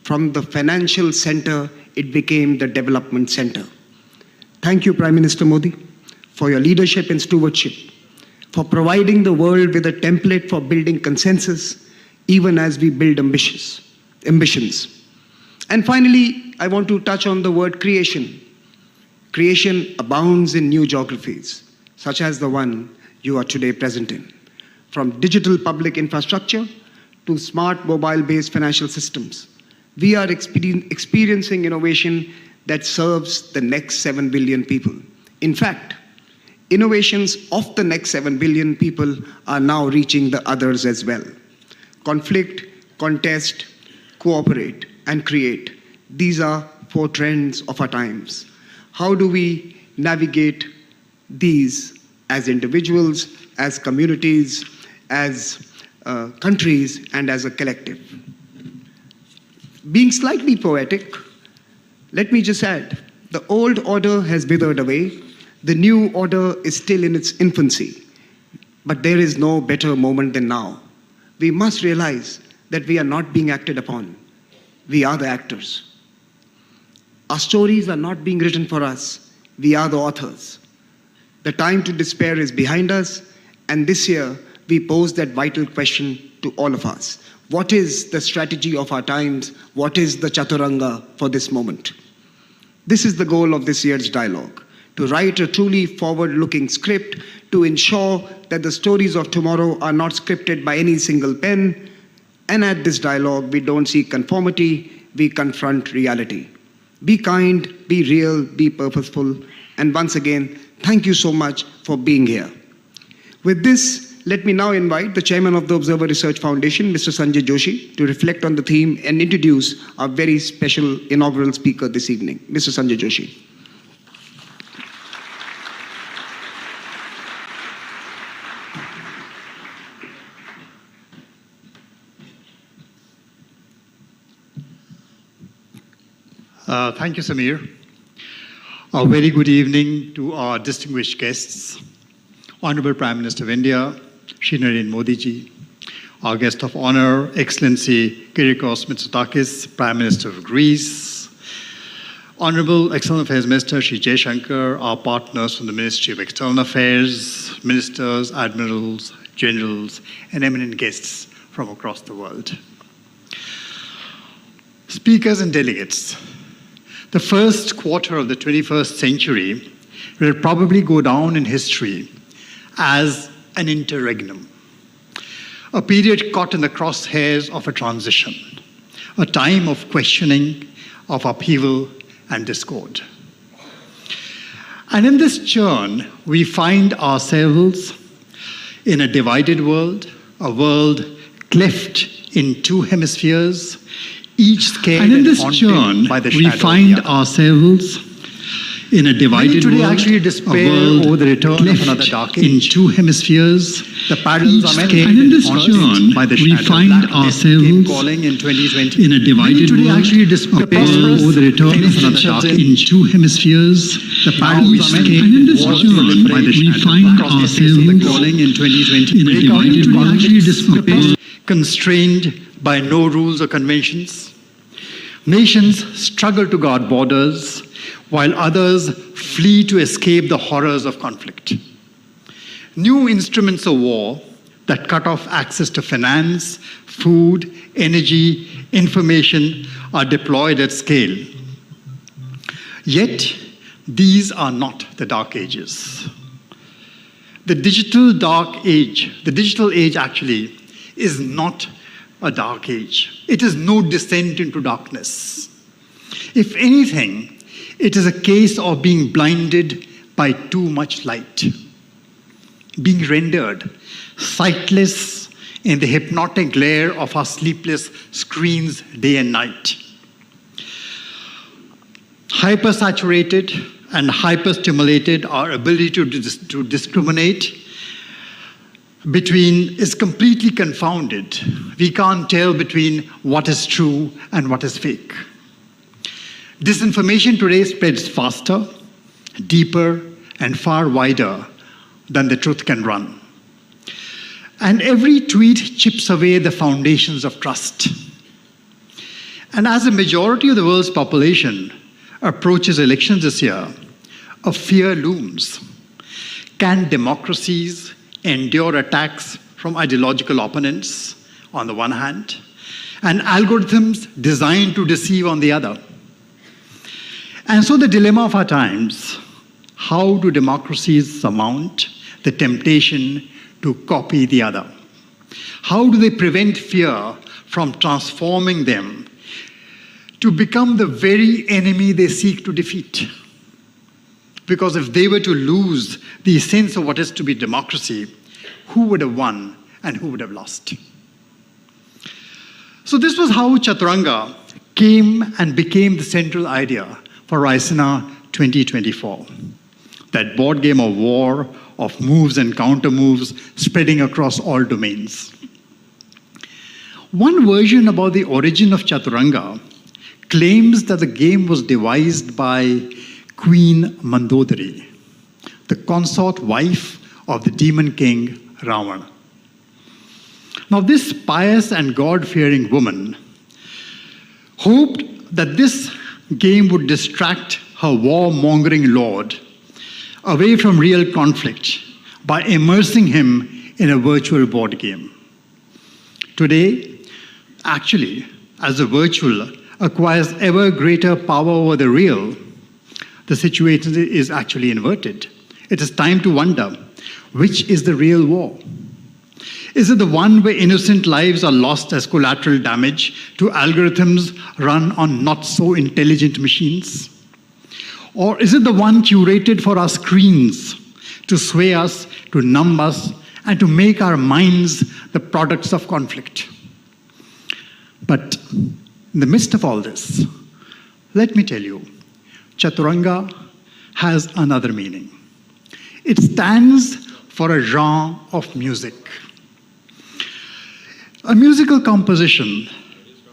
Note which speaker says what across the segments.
Speaker 1: From the financial center, it became the development center. Thank you, Prime Minister Modi, for your leadership and stewardship, for providing the world with a template for building consensus, even as we build ambitions. And finally, I want to touch on the word creation. Creation abounds in new geographies, such as the one you are today present in. From digital public infrastructure to smart mobile-based financial systems, we are experiencing innovation that serves the next 7 billion people. In fact, innovations of the next 7 billion people are now reaching the others as well. Conflict, contest, cooperate, and create. These are 4 trends of our times. How do we navigate these as individuals, as communities, as countries, and as a collective? Being slightly poetic, let me just add, the old order has withered away. The new order is still in its infancy. But there is no better moment than now. We must realize that we are not being acted upon. We are the actors. Our stories are not being written for us. We are the authors. The time to despair is behind us, and this year we pose that vital question to all of us. What is the strategy of our times? What is the chaturanga for this moment? This is the goal of this year's dialogue, to write a truly forward-looking script to ensure that the stories of tomorrow are not scripted by any single pen. And at this dialogue, we don't seek conformity, we confront reality. Be kind, be real, be purposeful, and once again, thank you so much for being here. With this, let me now invite the Chairman of the Observer Research Foundation, Mr. Sanjay Joshi, to reflect on the theme and introduce our very special inaugural speaker this evening, Mr. Sanjay Joshi.
Speaker 2: Thank you, Samir. A very good evening to our distinguished guests, Honorable Prime Minister of India, Shri Narendra Modi ji, our guest of honor, Excellency Kyriakos Mitsotakis, Prime Minister of Greece, Honorable External Affairs Minister Shri Jaishankar, our partners from the Ministry of External Affairs, ministers, admirals, generals, and eminent guests from across the world. Speakers and delegates, the first quarter of the 21st century will probably go down in history as an interregnum, a period caught in the crosshairs of a transition, a time of questioning, of upheaval and discord. And in this churn, we find ourselves in a divided world, a world cleft in 2 hemispheres, each scared and haunted by the shadow. We find ourselves in a divided world, actually despair over the return of another dark age. In 2 hemispheres, the paddles are many, and in this churn, by the we find ourselves calling in 2020. In a divided world, actually despair over the return of another dark age. In 2 hemispheres, the paddles are many, and in this churn, by the we find ourselves calling in 2020. In a divided world, actually despair, constrained by no rules or conventions. Nations struggle to guard borders, while others flee to escape the horrors of conflict. New instruments of war that cut off access to finance, food, energy, information are deployed at scale. Yet, these are not the dark ages. The digital age actually is not a dark age. It is no descent into darkness. If anything, it is a case of being blinded by too much light, being rendered sightless in the hypnotic glare of our sleepless screens day and night. Hypersaturated and hyperstimulated, our ability to discriminate between is completely confounded. We can't tell between what is true and what is fake. Disinformation today spreads faster, deeper, and far wider than the truth can run. And every tweet chips away the foundations of trust. And as a majority of the world's population approaches elections this year, a fear looms. Can democracies endure attacks from ideological opponents on the one hand, and algorithms designed to deceive on the other? And so the dilemma of our times, how do democracies surmount the temptation to copy the other? How do they prevent fear from transforming them to become the very enemy they seek to defeat? Because if they were to lose the sense of what is to be democracy, who would have won and who would have lost? So this was how Chaturanga came and became the central idea for Raisina 2024. That board game of war, of moves and counter moves spreading across all domains. One version about the origin of Chaturanga claims that the game was devised by Queen Mandodari, the consort wife of the demon king Ravana. Now, this pious and God-fearing woman hoped that this game would distract her warmongering lord away from real conflict by immersing him in a virtual board game. Today, actually, as the virtual acquires ever greater power over the real, the situation is actually inverted. It is time to wonder, which is the real war? Is it the one where innocent lives are lost as collateral damage to algorithms run on not so intelligent machines? Or is it the one curated for our screens to sway us, to numb us, and to make our minds the products of conflict? But in the midst of all this, let me tell you, Chaturanga has another meaning. It stands for a genre of music. A musical composition,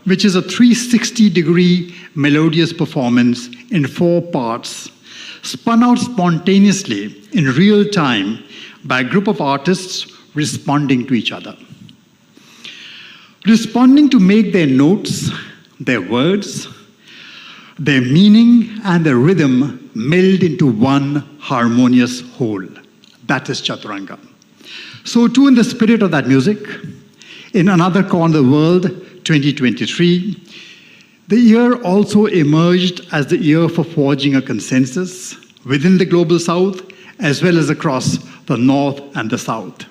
Speaker 2: which is a 360-degree melodious performance in 4 parts, spun out spontaneously in real time by a group of artists responding to each other. Responding to make their notes, their words, their meaning, and their rhythm meld into one harmonious whole. That is Chaturanga. So too, in the spirit of that music, in another corner of the world, 2023, the year also emerged as the year for forging a consensus within the global south, as well as across the north and the south.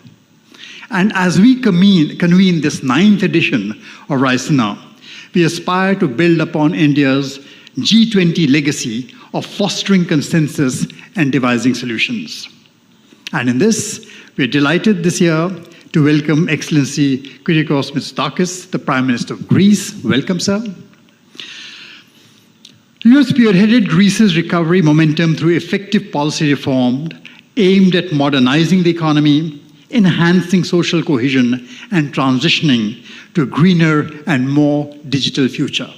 Speaker 2: And as we convene this 9th edition of Raisina, we aspire to build upon India's G20 legacy of fostering consensus and devising solutions. And in this, we're delighted this year to welcome Excellency Kyriakos Mitsotakis, the Prime Minister of Greece. Welcome, sir. You have spearheaded Greece's recovery momentum through effective policy reform aimed at modernizing the economy, enhancing social cohesion, and transitioning to a greener and more digital future.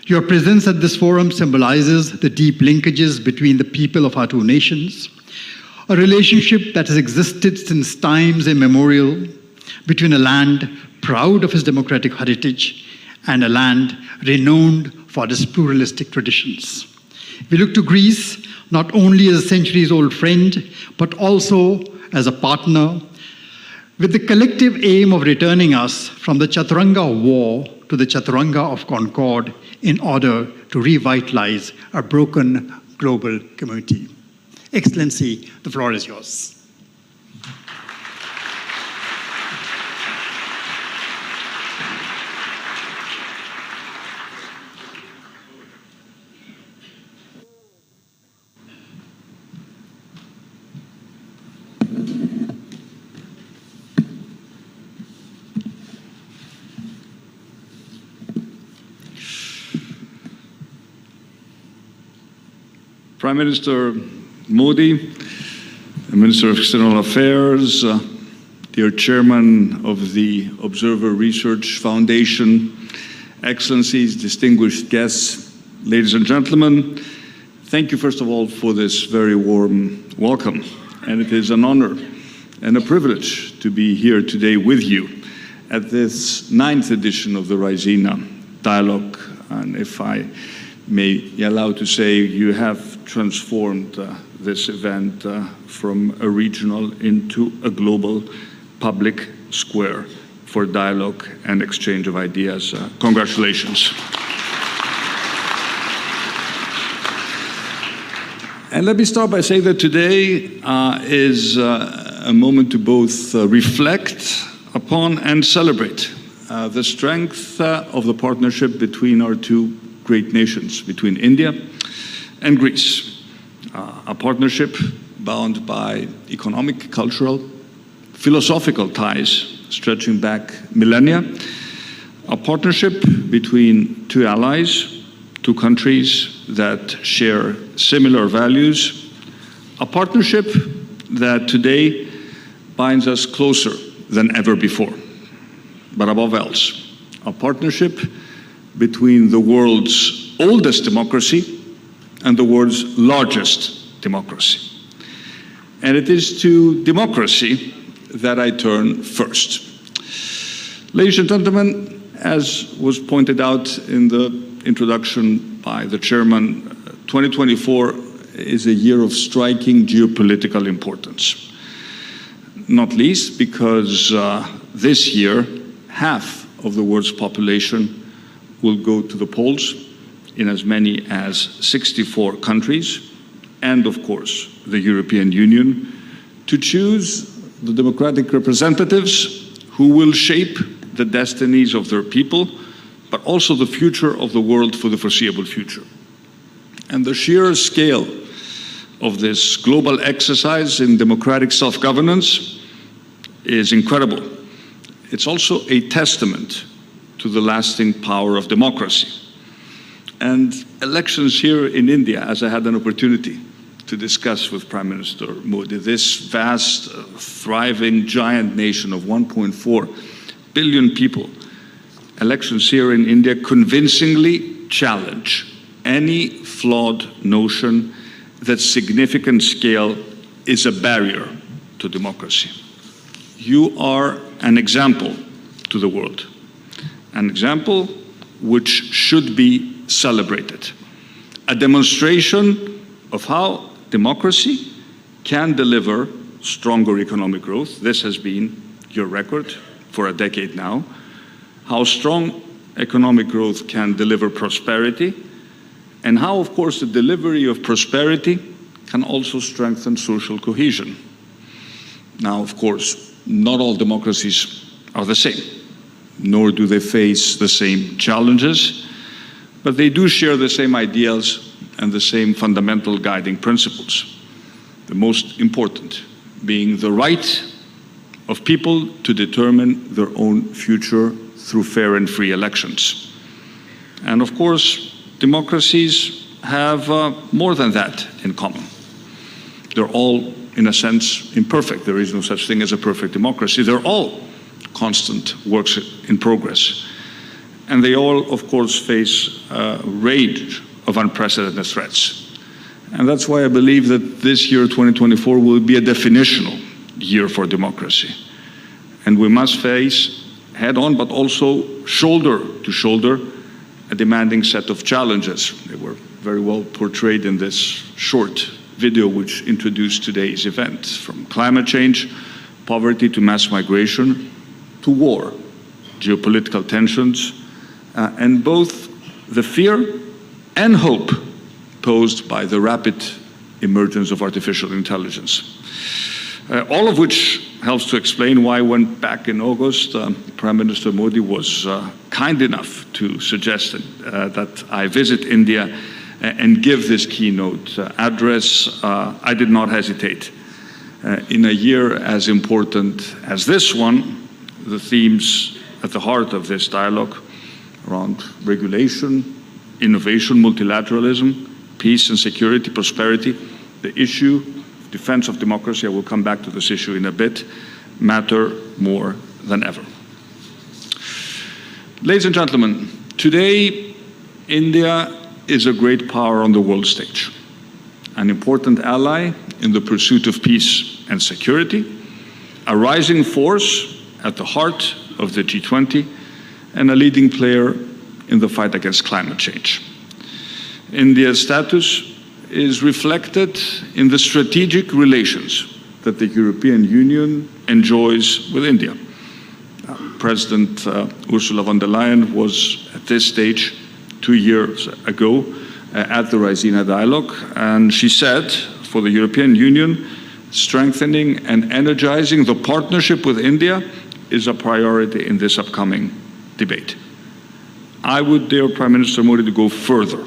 Speaker 2: Your presence at this forum symbolizes the deep linkages between the people of our two nations, a relationship that has existed since times immemorial between a land proud of its democratic heritage and a land renowned for its pluralistic traditions. We look to Greece not only as a centuries-old friend, but also as a partner with the collective aim of returning us from the Chaturanga of war to the Chaturanga of concord in order to revitalize a broken global community. Excellency, the floor is yours.
Speaker 3: Prime Minister Modi, Minister of External Affairs, dear Chairman of the Observer Research Foundation, Excellencies, distinguished guests, ladies and gentlemen, thank you first of all for this very warm welcome. And it is an honor and a privilege to be here today with you at this 9th edition of the Raisina dialogue. And if I may be allowed to say, you have transformed this event from a regional into a global public square for dialogue and exchange of ideas. Congratulations. And let me start by saying that today is a moment to both reflect upon and celebrate the strength of the partnership between our two great nations, between India and Greece. A partnership bound by economic, cultural, philosophical ties stretching back millennia. A partnership between two allies, two countries that share similar values. A partnership that today binds us closer than ever before. But above else, a partnership between the world's oldest democracy and the world's largest democracy. And it is to democracy that I turn first. Ladies and gentlemen, as was pointed out in the introduction by the chairman, 2024 is a year of striking geopolitical importance. Not least because this year, half of the world's population will go to the polls in as many as 64 countries, and of course, the European Union, to choose the democratic representatives who will shape the destinies of their people, but also the future of the world for the foreseeable future. And the sheer scale of this global exercise in democratic self-governance is incredible. It's also a testament to the lasting power of democracy. And elections here in India, as I had an opportunity to discuss with Prime Minister Modi, this vast, thriving, giant nation of 1.4 billion people, elections here in India convincingly challenge any flawed notion that significant scale is a barrier to democracy. You are an example to the world, an example which should be celebrated, a demonstration of how democracy can deliver stronger economic growth. This has been your record for a decade now. How strong economic growth can deliver prosperity, and how, of course, the delivery of prosperity can also strengthen social cohesion. Now, of course, not all democracies are the same, nor do they face the same challenges, but they do share the same ideals and the same fundamental guiding principles. The most important being the right of people to determine their own future through fair and free elections. And of course, democracies have more than that in common. They're all, in a sense, imperfect. There is no such thing as a perfect democracy. They're all constant works in progress. And they all, of course, face a range of unprecedented threats. And that's why I believe that this year, 2024, will be a definitional year for democracy. And we must face head-on, but also shoulder to shoulder, a demanding set of challenges. They were very well portrayed in this short video which introduced today's event, from climate change, poverty to mass migration, to war, geopolitical tensions, and both the fear and hope posed by the rapid emergence of artificial intelligence. All of which helps to explain why, when back in August, Prime Minister Modi was kind enough to suggest that I visit India and give this keynote address, I did not hesitate. In a year as important as this one, the themes at the heart of this dialogue around regulation, innovation, multilateralism, peace and security, prosperity, the issue, defense of democracy, I will come back to this issue in a bit, matter more than ever. Ladies and gentlemen, today India is a great power on the world stage, an important ally in the pursuit of peace and security, a rising force at the heart of the G20, and a leading player in the fight against climate change. India's status is reflected in the strategic relations that the European Union enjoys with India. President Ursula von der Leyen was at this stage 2 years ago at the Raisina dialogue, and she said, for the European Union, strengthening and energizing the partnership with India is a priority in this upcoming debate. I would dare Prime Minister Modi to go further.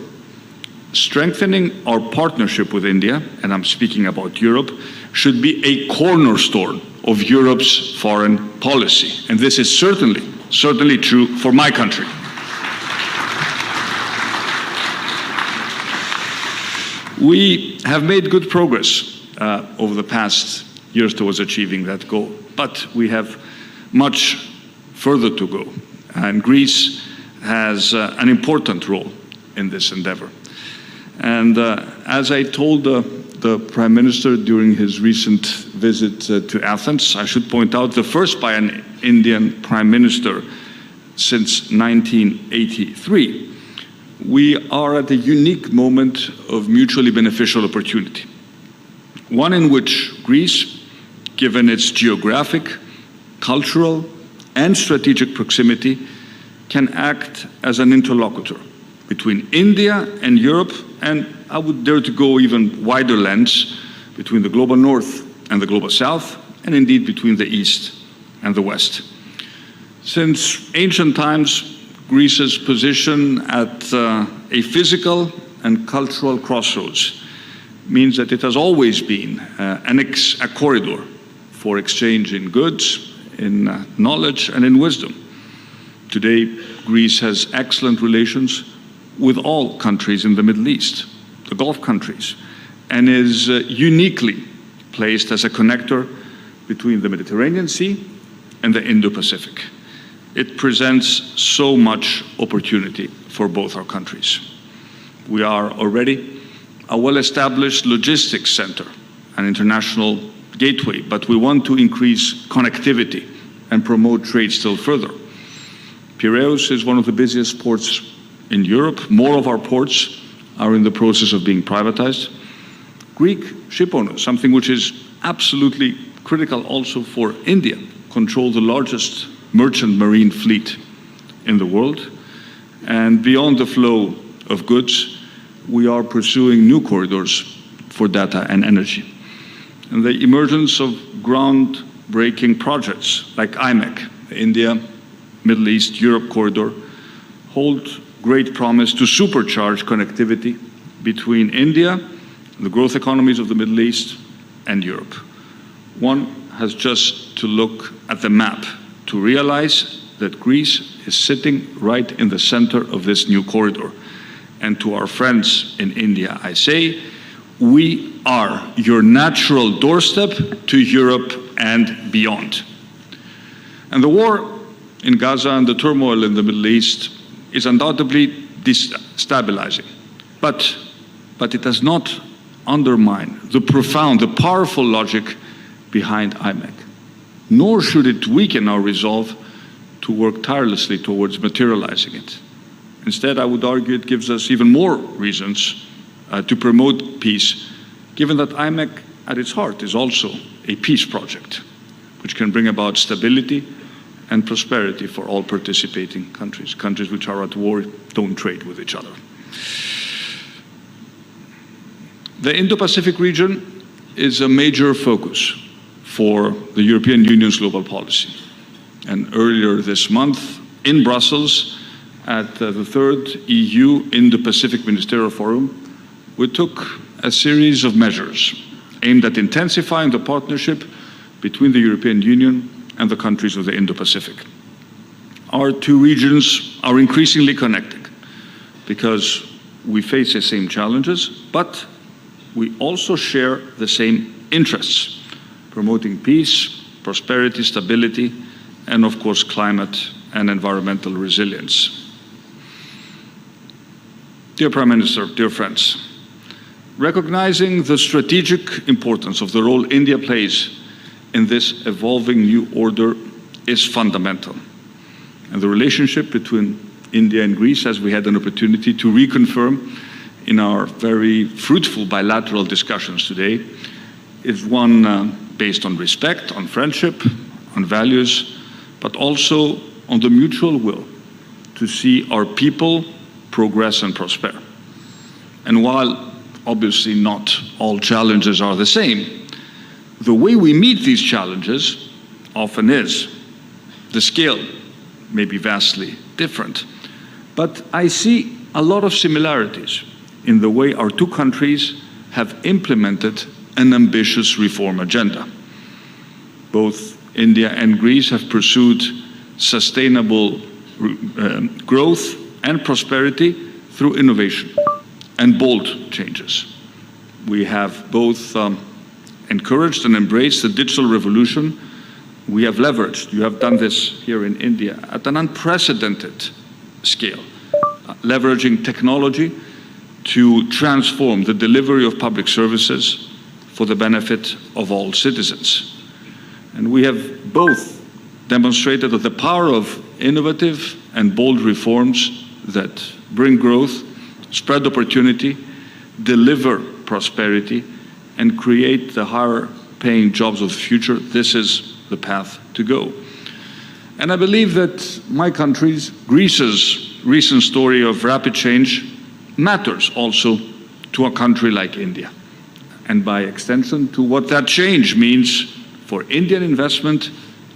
Speaker 3: Strengthening our partnership with India, and I'm speaking about Europe, should be a cornerstone of Europe's foreign policy. And this is certainly true for my country. We have made good progress over the past years towards achieving that goal, but we have much further to go. And Greece has an important role in this endeavor. And as I told the Prime Minister during his recent visit to Athens, I should point out the first by an Indian Prime Minister since 1983. We are at a unique moment of mutually beneficial opportunity. One in which Greece, given its geographic, cultural, and strategic proximity, can act as an interlocutor between India and Europe, and I would dare to go even wider lens, between the global north and the global south, and indeed between the east and the west. Since ancient times, Greece's position at a physical and cultural crossroads means that it has always been a corridor for exchange in goods, in knowledge, and in wisdom. Today, Greece has excellent relations with all countries in the Middle East, the Gulf countries, and is uniquely placed as a connector between the Mediterranean Sea and the Indo-Pacific. It presents so much opportunity for both our countries. We are already a well-established logistics center, an international gateway, but we want to increase connectivity and promote trade still further. Piraeus is one of the busiest ports in Europe. More of our ports are in the process of being privatized. Greek ship owners, something which is absolutely critical also for India, control the largest merchant marine fleet in the world. And beyond the flow of goods, we are pursuing new corridors for data and energy. And the emergence of groundbreaking projects like IMEC, the India, Middle East, Europe corridor, hold great promise to supercharge connectivity between India, the growth economies of the Middle East, and Europe. One has just to look at the map to realize that Greece is sitting right in the center of this new corridor. And to our friends in India, I say, we are your natural doorstep to Europe and beyond. And the war in Gaza and the turmoil in the Middle East is undoubtedly destabilizing. But it does not undermine the profound, the powerful logic behind IMEC. Nor should it weaken our resolve to work tirelessly towards materializing it. Instead, I would argue it gives us even more reasons to promote peace, given that IMEC at its heart is also a peace project, which can bring about stability and prosperity for all participating countries. Countries which are at war don't trade with each other. The Indo-Pacific region is a major focus for the European Union's global policy. And earlier this month in Brussels, at the third EU Indo-Pacific Ministerial Forum, we took a series of measures aimed at intensifying the partnership between the European Union and the countries of the Indo-Pacific. Our two regions are increasingly connected because we face the same challenges, but we also share the same interests, promoting peace, prosperity, stability, and of course climate and environmental resilience. Dear Prime Minister, dear friends, recognizing the strategic importance of the role India plays in this evolving new order is fundamental. And the relationship between India and Greece, as we had an opportunity to reconfirm in our very fruitful bilateral discussions today, is one based on respect, on friendship, on values, but also on the mutual will to see our people progress and prosper. And while obviously not all challenges are the same, the way we meet these challenges often is. The scale may be vastly different, but I see a lot of similarities in the way our two countries have implemented an ambitious reform agenda. Both India and Greece have pursued sustainable growth and prosperity through innovation and bold changes. We have both encouraged and embraced the digital revolution. We have leveraged, you have done this here in India, at an unprecedented scale, leveraging technology to transform the delivery of public services for the benefit of all citizens. And we have both demonstrated that the power of innovative and bold reforms that bring growth, spread opportunity, deliver prosperity, and create the higher paying jobs of the future, this is the path to go. And I believe that my country's, Greece's recent story of rapid change matters also to a country like India, and by extension to what that change means for Indian investment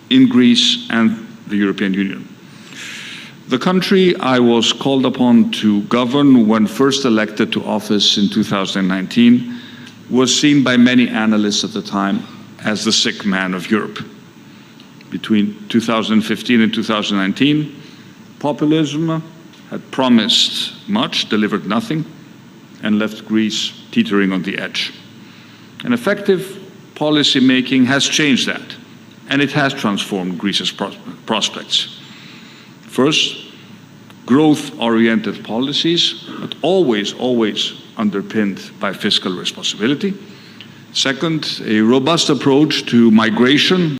Speaker 3: in Greece and the European Union. The country I was called upon to govern when first elected to office in 2019 was seen by many analysts at the time as the sick man of Europe. Between 2015 and 2019, populism had promised much, delivered nothing, and left Greece teetering on the edge. And effective policy making has changed that, and it has transformed Greece's prospects. First, growth-oriented policies, but always underpinned by fiscal responsibility. Second, a robust approach to migration